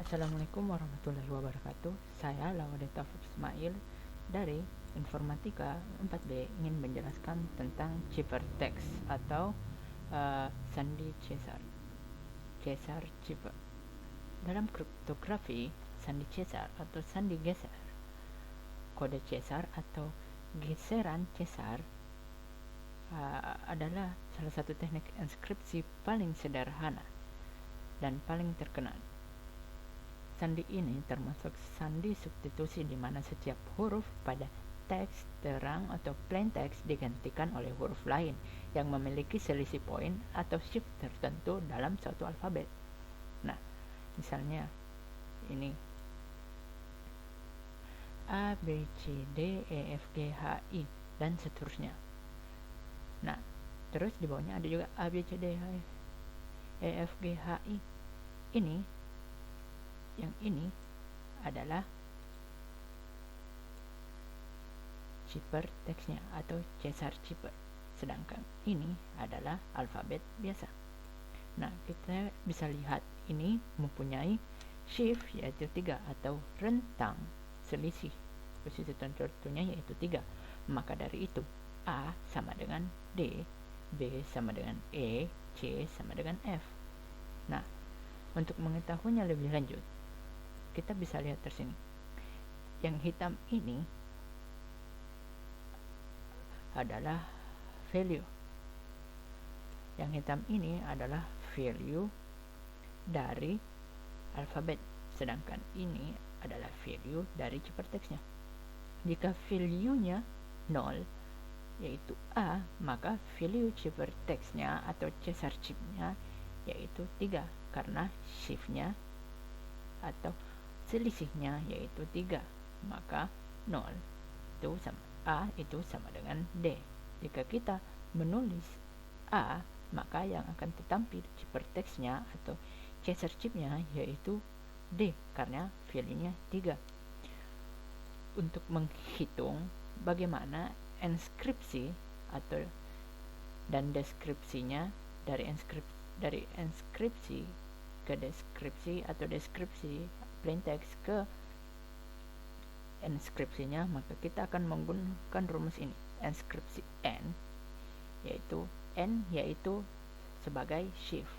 Assalamualaikum warahmatullahi wabarakatuh. Saya Laude Taufik Ismail dari Informatika 4B ingin menjelaskan tentang ciphertext atau sandi Caesar. Caesar cipher. Dalam kriptografi, sandi Caesar atau sandi geser, kode Caesar atau geseran Caesar adalah salah satu teknik inskripsi paling sederhana dan paling terkenal. Sandi ini termasuk sandi substitusi di mana setiap huruf pada teks terang atau plain text digantikan oleh huruf lain yang memiliki selisih poin atau shift tertentu dalam suatu alfabet. Nah, misalnya ini A, B, C, D, E, F, G, H, I, dan seterusnya. Nah, terus di bawahnya ada juga A, B, C, D, E, F, G, H, I. Yang ini adalah ciphertextnya atau Caesar cipher, sedangkan ini adalah alfabet biasa. Nah, kita bisa lihat ini mempunyai shift yaitu 3 atau rentang selisih posisi tertentunya yaitu 3. Maka dari itu A sama dengan D, B sama dengan E, C sama dengan F. Nah, untuk mengetahuinya lebih lanjut, kita bisa lihat tersini. Yang hitam ini adalah value. Yang hitam ini adalah value dari alfabet, sedangkan ini adalah value dari ciphertextnya. Jika value-nya 0 yaitu A, maka value ciphertextnya atau Caesar chip-nya yaitu 3 karena shift-nya atau selisihnya yaitu 3, maka 0 itu sama A itu sama dengan D. Jika kita menulis A, maka yang akan tertampil ciphertextnya atau Caesar chipnya yaitu D karena value-nya 3. Untuk menghitung bagaimana inskripsi atau dan deskripsinya dari inskripsi ke deskripsi atau deskripsi plain text ke inskripsinya, maka kita akan menggunakan rumus ini. Inskripsi N yaitu sebagai shift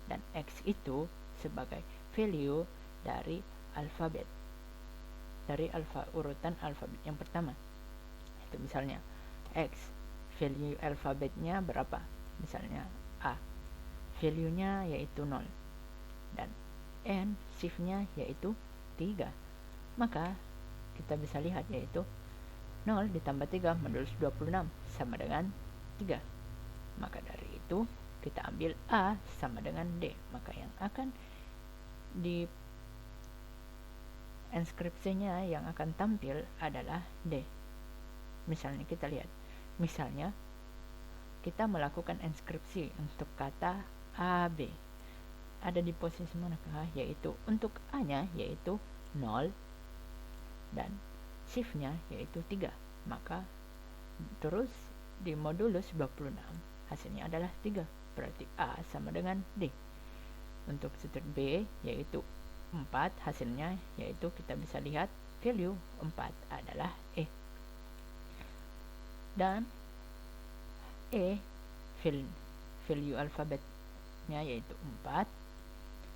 dan X itu sebagai value dari alfabet, dari urutan alfabet yang pertama. Itu misalnya X, value alfabetnya berapa? Misalnya A, value-nya yaitu 0 dan N, shift-nya yaitu 3. Maka kita bisa lihat yaitu 0 ditambah 3 modulus 26 sama dengan 3. Maka dari itu kita ambil A sama dengan D. Maka yang akan di inskripsinya yang akan tampil adalah D. Misalnya kita lihat. Misalnya kita melakukan inskripsi untuk kata AB. Ada di posisi manakah? Yaitu untuk A-nya yaitu 0 dan shift-nya yaitu 3. Maka terus di modulus 26 hasilnya adalah 3. Berarti A sama dengan D. Untuk setir B yaitu 4, hasilnya yaitu kita bisa lihat value 4 adalah E. Dan E value alfabetnya yaitu 4,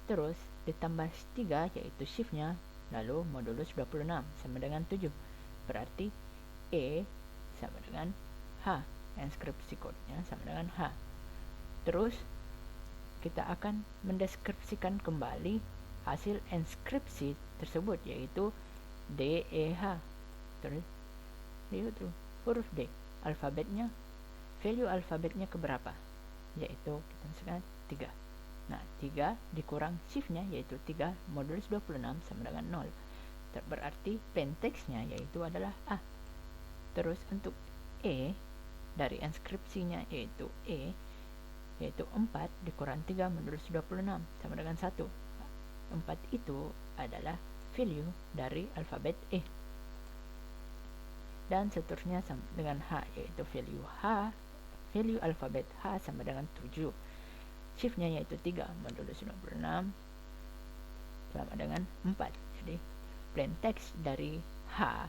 terus ditambah 3 yaitu shift-nya, lalu modulus 26 sama dengan 7. Berarti E sama dengan H, inskripsi kodenya sama dengan H. Terus kita akan mendeskripsikan kembali hasil inskripsi tersebut yaitu DEH. Terus yaitu huruf D, alfabetnya, value alfabetnya keberapa? Yaitu kita misalkan 3. Nah, 3 dikurang shift-nya yaitu 3 modulus 26 sama dengan 0. Berarti plain text-nya yaitu adalah A. Terus untuk E dari inskripsinya yaitu E yaitu 4 dikurang 3 modulus 26 sama dengan 1. 4 itu adalah value dari alfabet E. Dan seterusnya sama dengan H yaitu value alfabet H sama dengan 7. Shift-nya yaitu 3 modulus 96 sama sama dengan 4. Jadi plain text dari H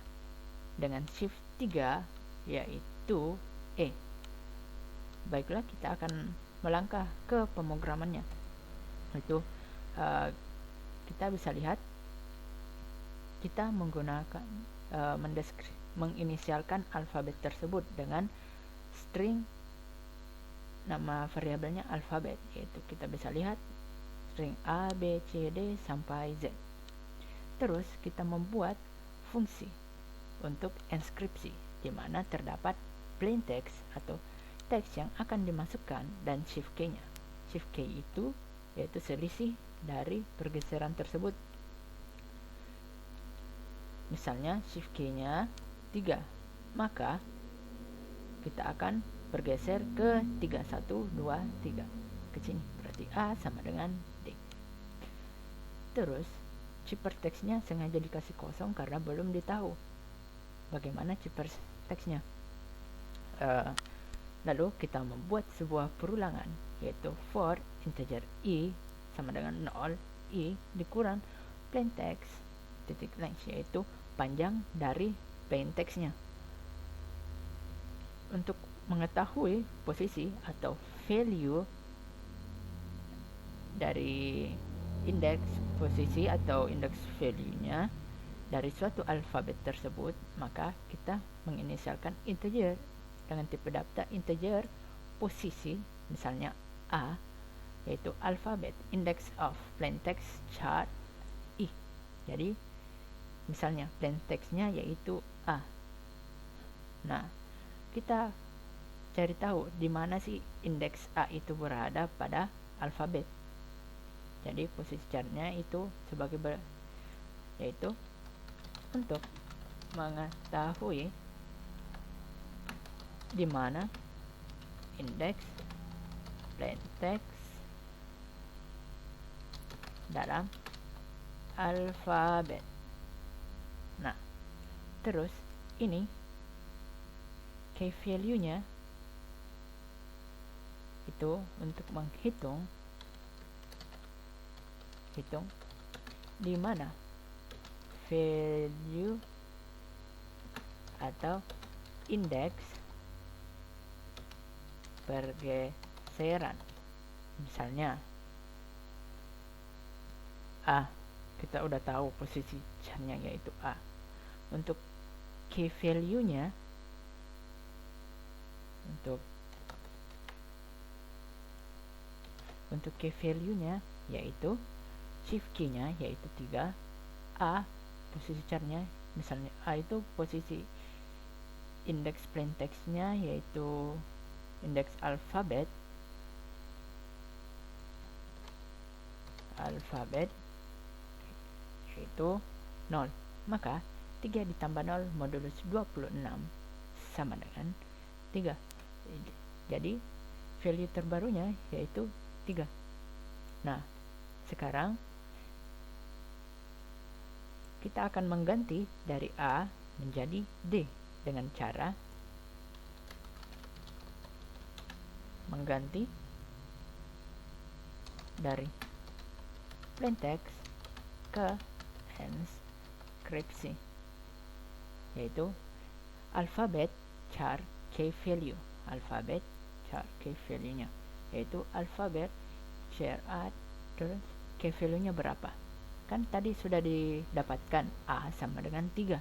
dengan shift 3 yaitu E. Baiklah, kita akan melangkah ke pemrogramannya. Itu kita bisa lihat kita menggunakan menginisialkan alfabet tersebut dengan string nama variabelnya alfabet, yaitu kita bisa lihat string A, B, C, D sampai Z. Terus kita membuat fungsi untuk enskripsi di mana terdapat plain text atau teks yang akan dimasukkan dan shift key-nya. Shift key itu yaitu selisih dari pergeseran tersebut. Misalnya shift key-nya 3, maka kita akan bergeser ke 3, 1, 2, 3 ke sini, berarti A sama dengan D. Terus ciphertextnya sengaja dikasih kosong karena belum ditahu bagaimana ciphertextnya. Lalu kita membuat sebuah perulangan, yaitu for integer I sama dengan 0, I dikurang plain text titik length, yaitu panjang dari plain textnya. Untuk mengetahui posisi atau value dari indeks posisi atau indeks value-nya dari suatu alfabet tersebut, maka kita menginisialkan integer dengan tipe daftar integer posisi, misalnya A, yaitu alfabet index of plain text char I. Jadi misalnya plain text-nya yaitu A. Nah, kita cari tahu di mana sih indeks A itu berada pada alfabet. Jadi posisi char-nya itu sebagai yaitu untuk mengetahui di mana indeks plain text dalam alfabet. Nah, terus ini key value-nya itu untuk menghitung di mana value atau indeks pergeseran. Misalnya A, kita udah tahu posisi charnya yaitu A. Untuk key value-nya, untuk key value-nya yaitu shift key-nya yaitu 3, A posisi charnya misalnya A itu posisi indeks plain text-nya yaitu indeks alfabet yaitu 0, maka 3 ditambah 0 modulus 26 sama dengan 3. Jadi value terbarunya yaitu 3. Nah, sekarang kita akan mengganti dari A menjadi D dengan cara mengganti dari plain text ke enskripsi, yaitu alfabet char key value, alfabet char key value-nya yaitu alfabet char A, terus key value-nya berapa. Kan tadi sudah didapatkan A sama dengan 3,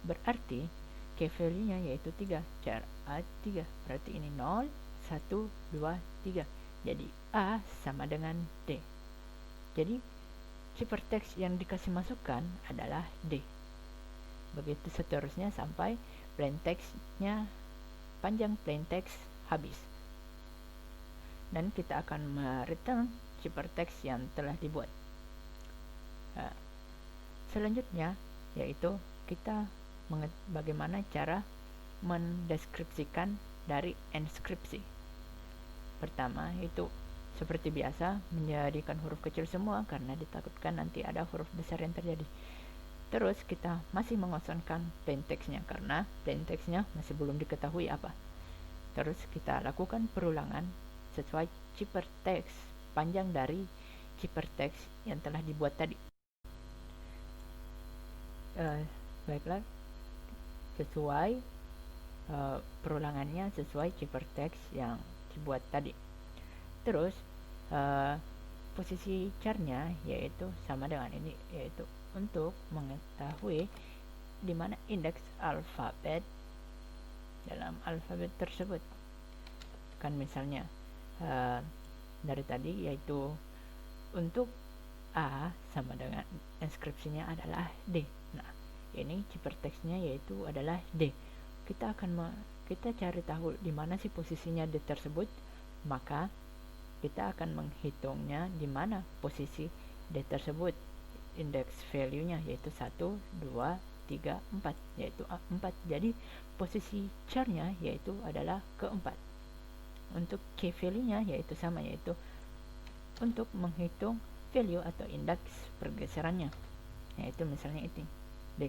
berarti key value-nya yaitu 3, char A 3, berarti ini 0, 1, 2, 3, jadi A sama dengan D. Jadi ciphertext yang dikasih masukan adalah D. Begitu seterusnya sampai plain text-nya, panjang plain text habis. Dan kita akan mereturn ciphertext yang telah dibuat. Selanjutnya yaitu kita bagaimana cara mendeskripsikan dari enskripsi. Pertama itu seperti biasa menjadikan huruf kecil semua karena ditakutkan nanti ada huruf besar yang terjadi. Terus kita masih mengosongkan plain text-nya karena plain text-nya masih belum diketahui apa. Terus kita lakukan perulangan sesuai ciphertext panjang dari ciphertext yang telah dibuat tadi. Baiklah, sesuai perulangannya sesuai ciphertext yang dibuat tadi. Terus posisi charnya yaitu sama dengan ini, yaitu untuk mengetahui di mana indeks alfabet dalam alfabet tersebut. Kan misalnya dari tadi yaitu untuk A sama dengan inskripsinya adalah D. Nah, ini ciphertextnya yaitu adalah D. Kita cari tahu di mana sih posisinya D tersebut, maka kita akan menghitungnya di mana posisi D tersebut, indeks value-nya yaitu 1, 2, 3, 4, yaitu 4. Jadi posisi char-nya yaitu adalah keempat. Untuk key value-nya yaitu sama, yaitu untuk menghitung value atau indeks pergeserannya, yaitu misalnya itu D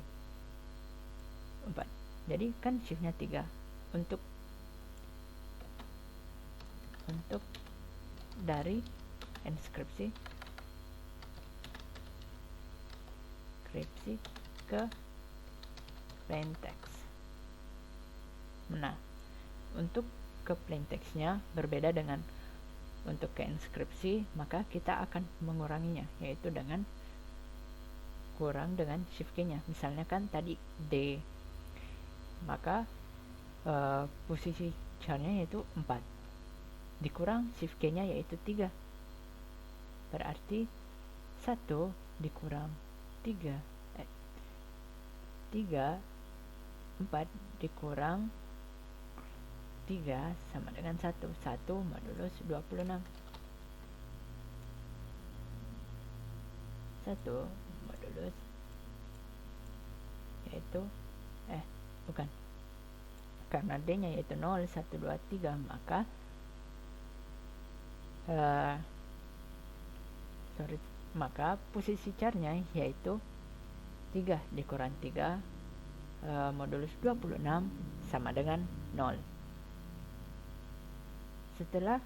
4. Jadi kan shift-nya 3. Untuk dari inskripsi ke plain text. Nah, untuk ke plain text-nya berbeda dengan untuk ke inskripsi, maka kita akan menguranginya, yaitu dengan kurang dengan shift key-nya. Misalnya kan tadi D, maka posisi char-nya yaitu 4 dikurang shift key-nya yaitu 3, berarti 1 dikurang 3 4 dikurang 3 sama dengan 1 modulus 26. 1 modulus yaitu bukan, karena D nya yaitu 0, 1, 2, 3, maka maka posisi char-nya yaitu 3 dikurang 3 modulus 26 sama dengan 0. Setelah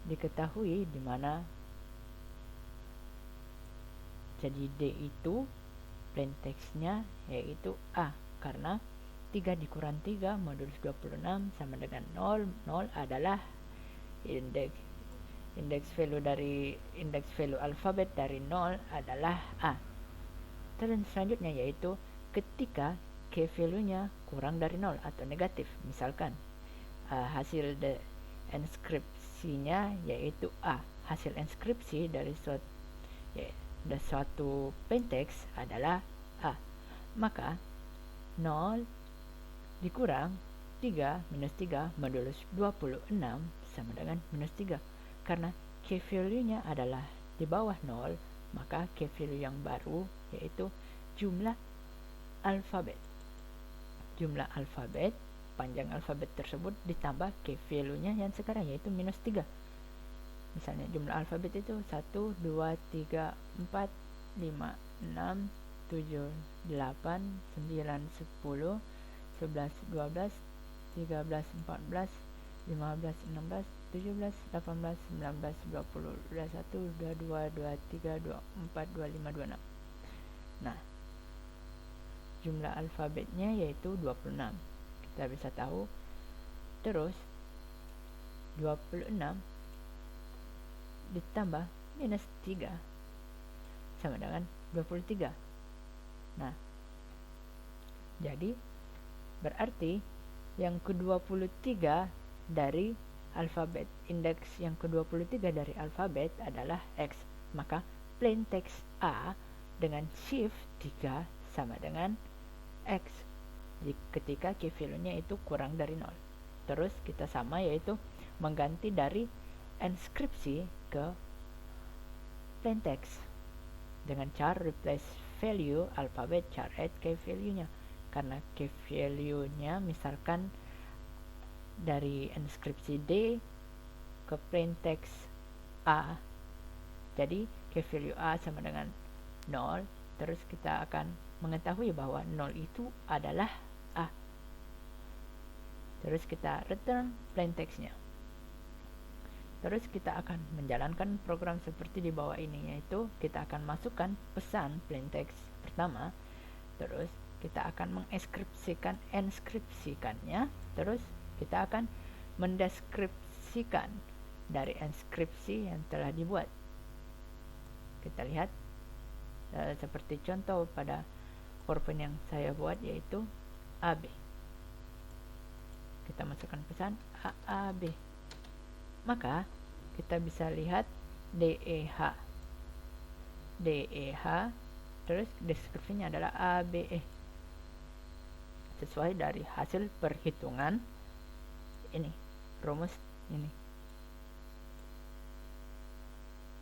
diketahui di mana jadi D itu plain text-nya yaitu A, karena 3 dikurang 3 modulus 26 sama dengan 0. 0 adalah indeks value alfabet dari 0 adalah A. Dan selanjutnya yaitu ketika key value-nya kurang dari 0 atau negatif, misalkan hasil inskripsinya yaitu A. Hasil inskripsi dari suatu plain text adalah A. Maka 0 dikurang 3 minus 3 modulus 26 sama dengan minus 3. Karena key value-nya adalah di bawah 0, maka key value yang baru yaitu jumlah alfabet. Jumlah alfabet, panjang alfabet tersebut ditambah key value-nya yang sekarang yaitu minus 3. Misalnya jumlah alfabet itu 1, 2, 3, 4, 5, 6, 7, 8, 9, 10, 11, 12, 13, 14, 15, 16, 17, 18, 19, 20, 21, 22, 23, 24, 25, 26. Nah, jumlah alfabetnya yaitu 26. Kita bisa tahu. Terus 26 ditambah minus 3 sama dengan 23. Nah, jadi berarti yang ke-23 dari alfabet, indeks yang ke-23 dari alfabet adalah X. Maka plain text A dengan shift 3 sama dengan X ketika key value-nya itu kurang dari 0. Terus kita sama, yaitu mengganti dari inskripsi ke plain text dengan char replace value alfabet char add key value-nya. Karena key value-nya misalkan dari inskripsi D ke plain text A, jadi key value A sama dengan 0. Terus kita akan mengetahui bahwa 0 itu adalah A. Terus kita return plain text-nya. Terus kita akan menjalankan program seperti di bawah ini, yaitu kita akan masukkan pesan plain text pertama, terus kita akan enkripsikannya, terus kita akan mendeskripsikan dari enkripsi yang telah dibuat. Kita lihat seperti contoh pada PowerPoint yang saya buat, yaitu AB. Kita masukkan pesan AAB, maka kita bisa lihat DEH, terus deskripsinya adalah ABE, sesuai dari hasil perhitungan ini, rumus ini.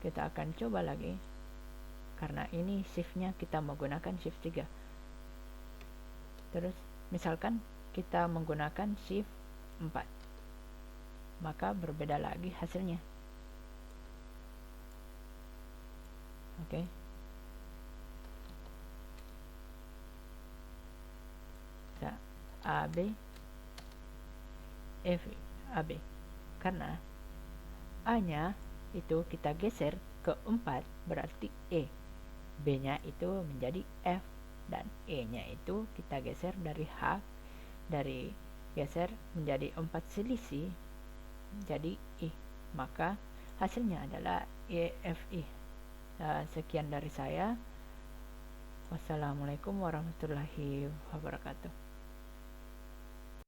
Kita akan coba lagi, karena ini shiftnya kita menggunakan shift 3. Terus misalkan kita menggunakan shift 4, maka berbeda lagi hasilnya. Oke. AB, F, AB. Karena A-nya itu kita geser ke 4, berarti E. B-nya itu menjadi F, dan E-nya itu kita geser dari H, geser menjadi 4 selisih, jadi I. Maka hasilnya adalah EFI. Sekian dari saya. Wassalamualaikum warahmatullahi wabarakatuh.